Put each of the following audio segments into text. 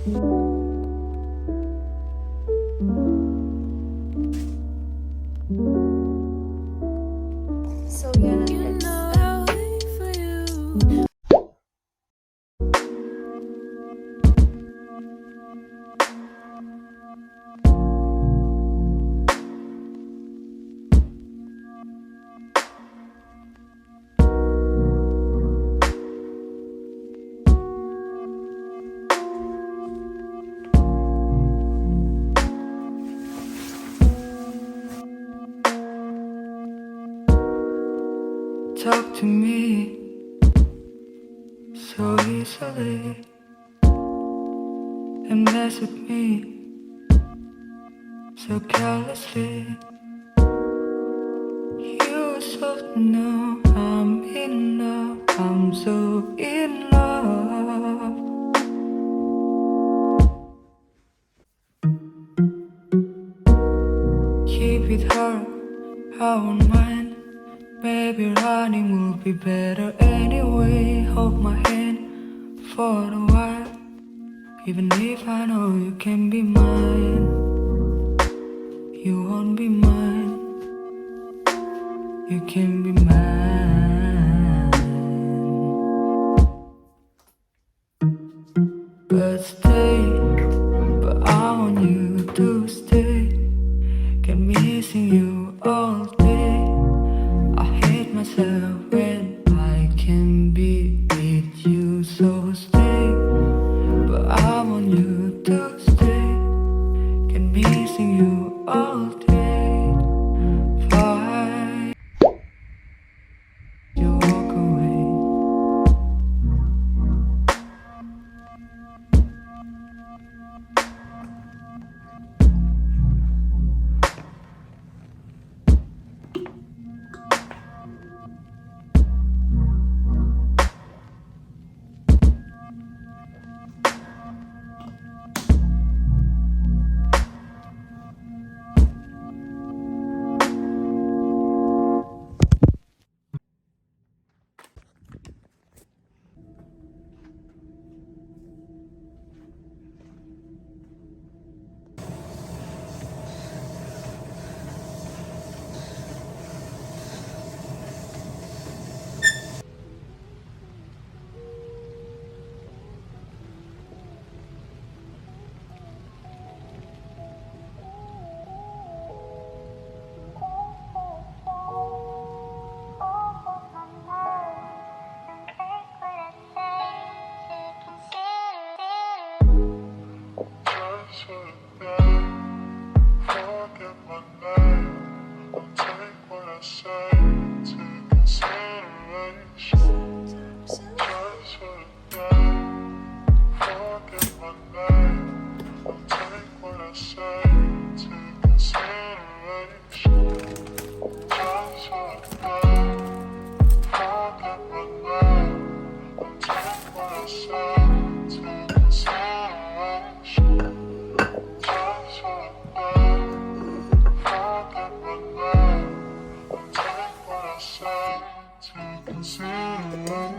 So yeah, it's I'll wait for you. Talk to me so easily and mess with me so carelessly. You are supposed to know I'm in love, I'm so in love. Keep it her, I won't mind. Maybe running will be better anyway. Hold my hand for a while, even if I know you can be mine. You won't be mine, you can be mine. But stay, but I want you to stay. Keep missing you all day. I hate myself when I can be with you. So stay, but I want you to stay. Keep missing you all day. Why you walk away? Forget my name. I'll take what I say into consideration. Just for the day. Forget my name. I'll take what I say into consideration. Just for the day. Forget my name. I'll take what I say into consideration. Just for the day. Forget my name. I'll take what I say into consideration.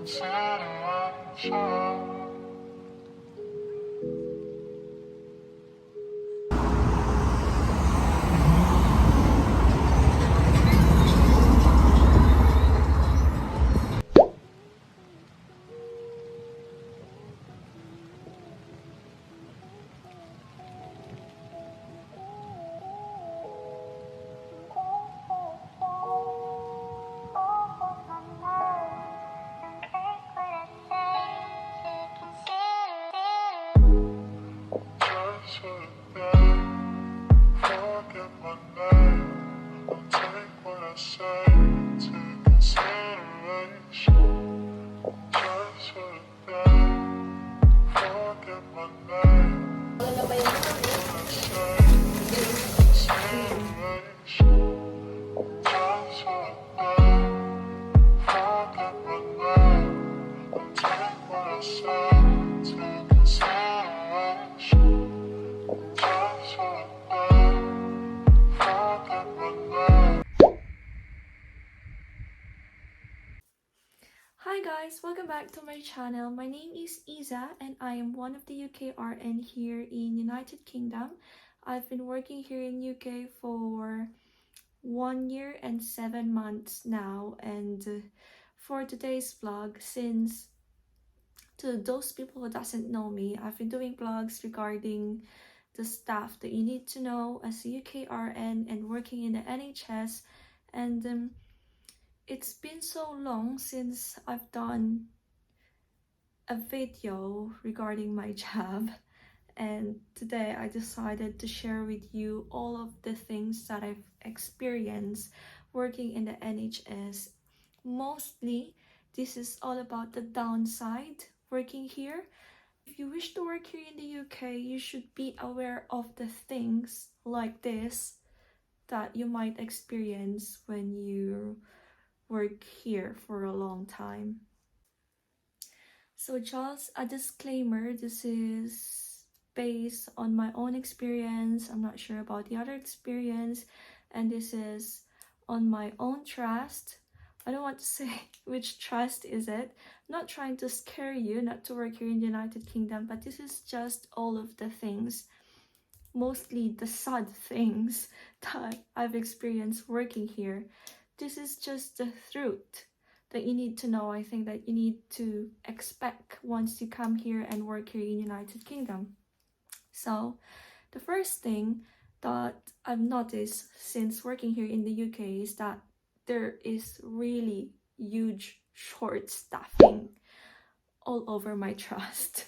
consideration. Just for a day, forget my name. I'll take what I say into consideration. Just for a day, forget my name. What I say into consideration. Just for a day, forget my name. I'll take what I say into consideration. Just for a day, forget my name. Hi guys, welcome back to my channel. My name is Isa and I am one of the UK RN here in United Kingdom. I've been working here in UK for 1 year and 7 months now, and for today's vlog, since to those people who doesn't know me, I've been doing vlogs regarding the stuff that you need to know as a UK RN and working in the NHS. And it's been so long since I've done a video regarding my job, and today I decided to share with you all of the things that I've experienced working in the NHS. Mostly this is all about the downside working here. If you wish to work here in the UK, you should be aware of the things like this that you might experience when you work here for a long time. So just a disclaimer, this is based on my own experience. I'm not sure about the other experience, and this is on my own trust. I don't want to say which trust is it. I'm not trying to scare you not to work here in the United Kingdom, but this is just all of the things, mostly the sad things that I've experienced working here. This is just the truth that you need to know. I think that you need to expect once you come here and work here in United Kingdom. So the first thing that I've noticed since working here in the UK is that there is really huge short staffing all over my trust.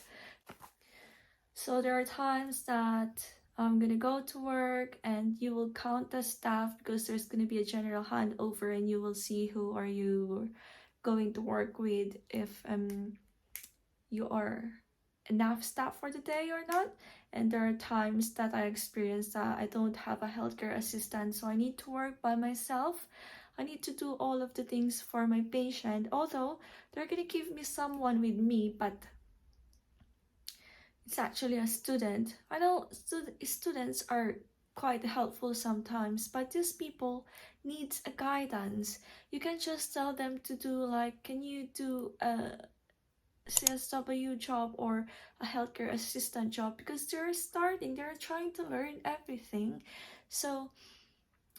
So there are times that I'm gonna go to work and you will count the staff because there's gonna be a general handover and you will see who are you going to work with, if you are enough staff for the day or not. And there are times that I experience that I don't have a healthcare assistant, so I need to work by myself. I need to do all of the things for my patient, although they're gonna give me someone with me, but it's actually a student. I know students are quite helpful sometimes, but these people needs a guidance. You can just tell them to do, like, can you do a CSW job or a healthcare assistant job, because they're starting, they're trying to learn everything. So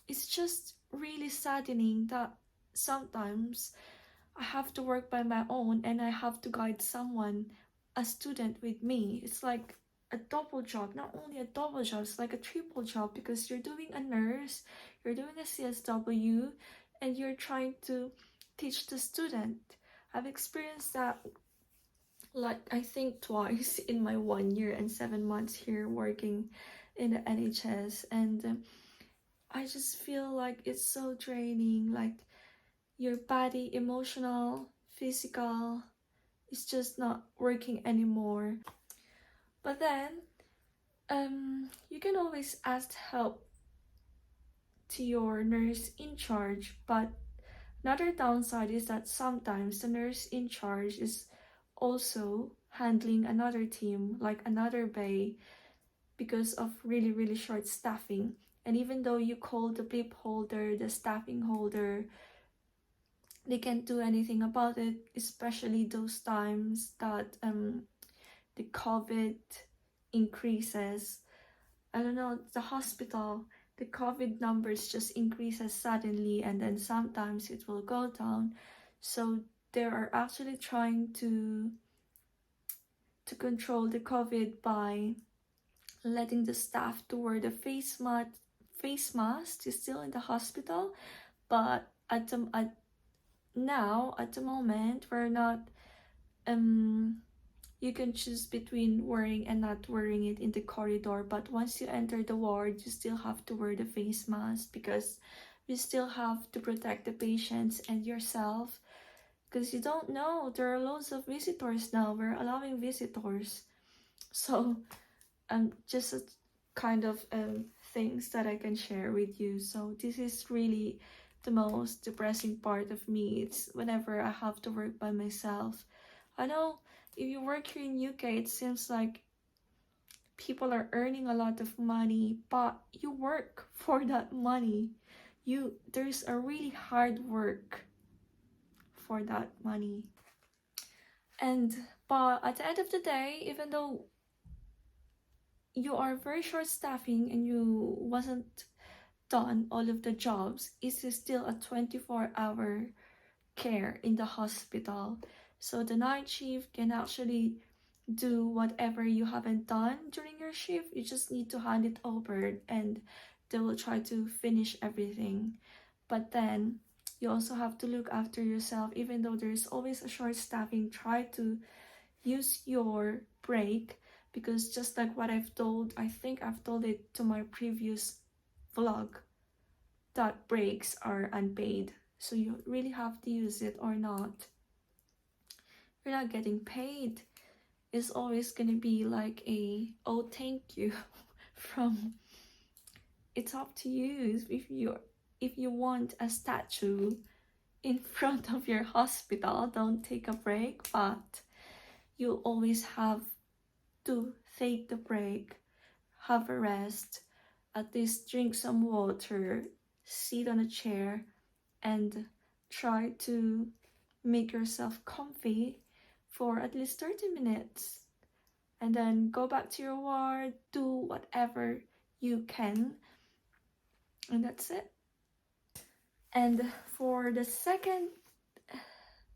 it's just really saddening that sometimes I have to work by my own and I have to guide someone, a student, with me. It's like a double job, not only a double job, it's like a triple job, because you're doing a nurse, you're doing a CSW, and you're trying to teach the student. I've experienced that, like, I think twice in my 1 year and 7 months here working in the NHS, and I just feel like it's so draining. Like, your body, emotional, physical, is just not working anymore. But then you can always ask help to your nurse in charge, but another downside is that sometimes the nurse in charge is also handling another team, like another bay, because of really short staffing. And even though you call the blip holder, the staffing holder, they can't do anything about it, especially those times that the COVID increases. I don't know, the hospital, the COVID numbers just increases suddenly, and then sometimes it will go down. So they are actually trying to control the COVID by letting the staff to wear the face mask is still in the hospital, but at the moment we're not you can choose between wearing and not wearing it in the corridor, but once you enter the ward you still have to wear the face mask because you still have to protect the patients and yourself, because you don't know, there are loads of visitors now, we're allowing visitors. So just a kind of things that I can share with you. So this is really the most depressing part of me. It's whenever I have to work by myself. I know if you work here in UK, it seems like people are earning a lot of money, but you work for that money. There's a really hard work for that money. But at the end of the day, even though you are very short staffing and you wasn't done all of the jobs, it's still a 24-hour care in the hospital. So the night shift can actually do whatever you haven't done during your shift. You just need to hand it over and they will try to finish everything. But then you also have to look after yourself. Even though there's always a short staffing, try to use your break, because just like what I think I've told it to my previous vlog, that breaks are unpaid. So you really have to use it or not. You're not getting paid. It's always gonna be like oh thank you from, it's up to you. If you want a statue in front of your hospital, don't take a break, but you always have to take the break, have a rest, at least drink some water, sit on a chair, and try to make yourself comfy for at least 30 minutes. And then go back to your ward, do whatever you can, and that's it. And for the second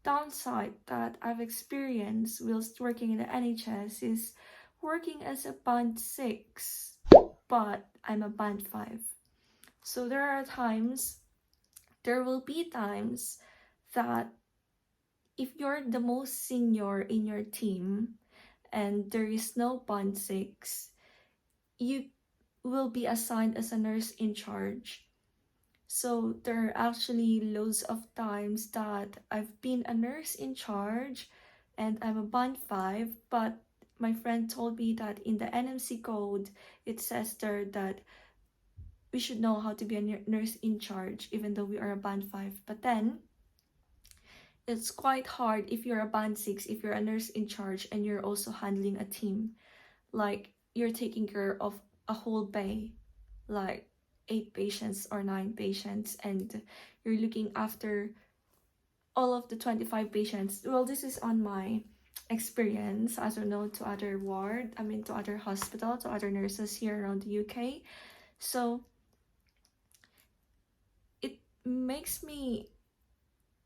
downside that I've experienced whilst working in the NHS is working as a band 6, but I'm a band 5. So there will be times that if you're the most senior in your team and there is no band 6, you will be assigned as a nurse in charge. So there are actually loads of times that I've been a nurse in charge and I'm a band 5, but my friend told me that in the NMC code, it says there that we should know how to be a nurse in charge, even though we are a band 5. But then, it's quite hard if you're a band 6, if you're a nurse in charge and you're also handling a team. Like, you're taking care of a whole bay, like 8 patients or 9 patients, and you're looking after all of the 25 patients. Well, this is on my experience. I don't know to other to other hospital, to other nurses here around the UK. So it makes me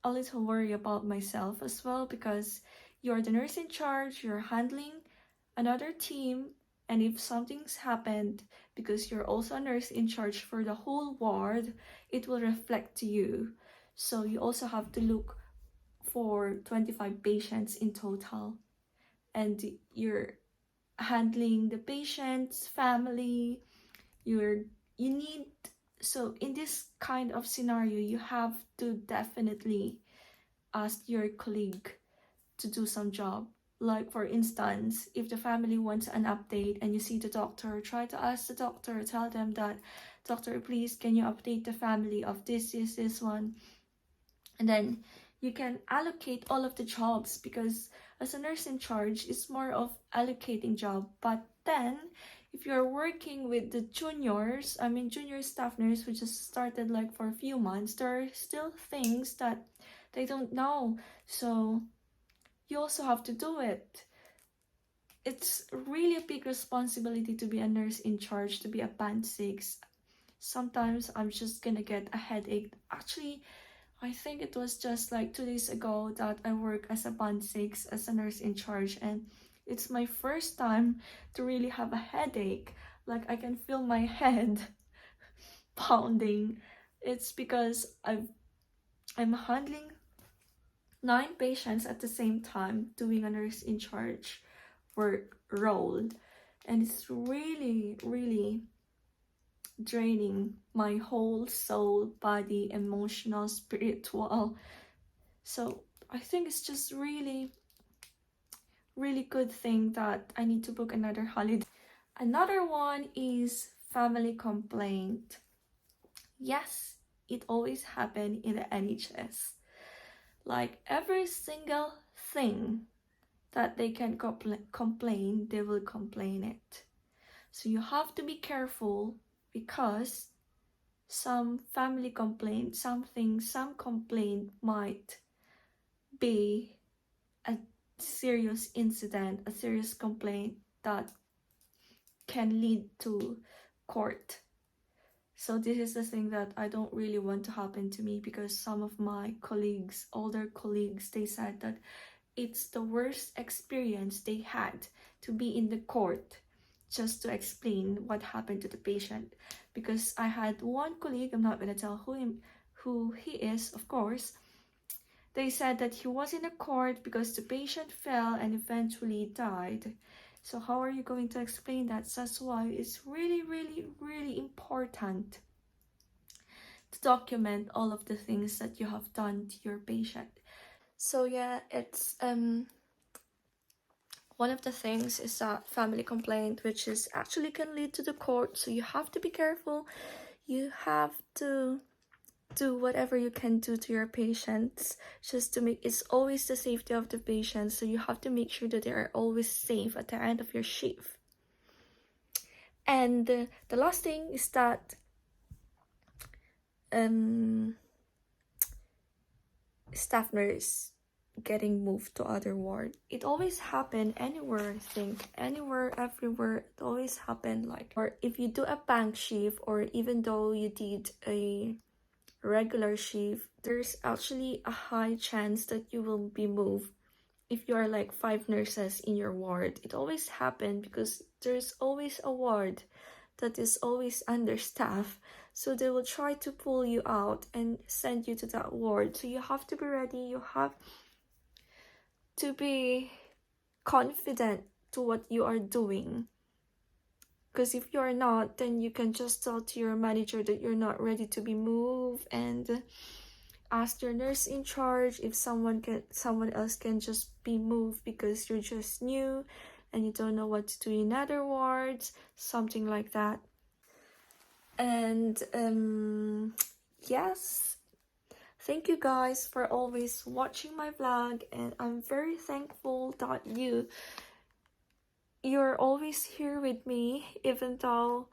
a little worried about myself as well, because you're the nurse in charge, you're handling another team, and if something's happened, because you're also a nurse in charge for the whole ward, it will reflect to you. So you also have to look for 25 patients in total, and you're handling the patient's family. So in this kind of scenario, you have to definitely ask your colleague to do some job. Like, for instance, if the family wants an update and you see the doctor, try to ask the doctor, tell them that, doctor, please, can you update the family of this one? And then you can allocate all of the jobs, because as a nurse in charge, it's more of allocating job. But then, if you're working with the junior staff nurse who just started like for a few months, there are still things that They don't know. So you also have to do it. It's really a big responsibility to be a nurse in charge, to be a band 6. Sometimes I'm just gonna get a headache. Actually, I think it was just like 2 days ago that I work as a band 6, as a nurse in charge, and it's my first time to really have a headache. Like, I can feel my head pounding. It's because I'm handling 9 patients at the same time, doing a nurse in charge work role, and it's really, really draining my whole soul, body, emotional, spiritual. So I think it's just really, really good thing that I need to book another holiday. Another one is family complaint. Yes, it always happen in the NHS. Like, every single thing that they can complain, they will complain it. So you have to be careful, because some family complaint, some complaint might be a serious incident, a serious complaint that can lead to court. So this is the thing that I don't really want to happen to me, because some of my colleagues, older colleagues, they said that it's the worst experience they had to be in the court just to explain what happened to the patient. Because I had one colleague, I'm not going to tell who he is, of course. They said that he was in a court because the patient fell and eventually died. So how are you going to explain that? So that's why it's really, really, really important to document all of the things that you have done to your patient. So yeah, it's one of the things is that family complaint, which is actually can lead to the court. So you have to be careful. You have to do whatever you can do to your patients, just to make it's always the safety of the patient. So you have to make sure that they are always safe at the end of your shift. And the last thing is that staff nurse getting moved to other ward. It always happen anywhere, I think. Anywhere, everywhere, it always happen. Like, or if you do a bank shift, or even though you did a regular shift, there's actually a high chance that you will be moved if you are like 5 nurses in your ward. It always happen because there's always a ward that is always understaffed. So they will try to pull you out and send you to that ward. So you have to be ready. You have to be confident to what you are doing. Because if you're not, then you can just tell to your manager that you're not ready to be moved, and ask your nurse in charge if someone else can just be moved, because you're just new and you don't know what to do in other wards, something like that. And yes, thank you guys for always watching my vlog, and I'm very thankful that you're always here with me, even though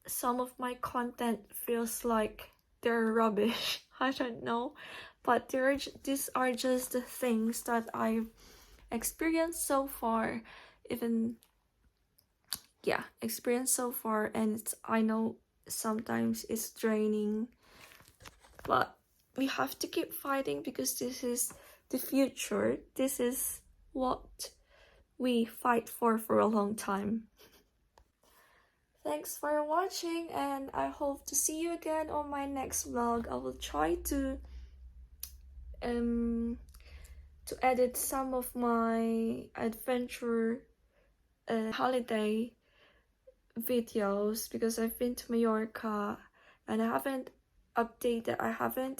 some of my content feels like they're rubbish. I don't know, but these are just the things that I've experienced so far. Experienced so far, and I know sometimes it's draining, but we have to keep fighting, because this is the future. This is what we fight for a long time. Thanks for watching, and I hope to see you again on my next vlog. I will try to edit some of my adventure holiday videos, because I've been to Mallorca and I haven't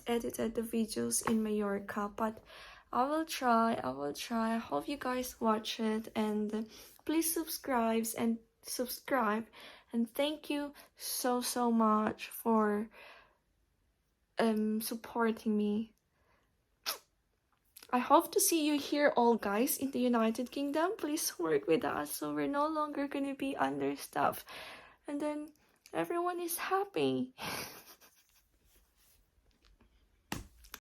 edited the videos in Mallorca, but I will try. I hope you guys watch it, and please subscribe, and thank you so much for supporting me. I hope to see you here all, guys, in the United Kingdom. Please work with us so we're no longer gonna be understaffed, and then everyone is happy.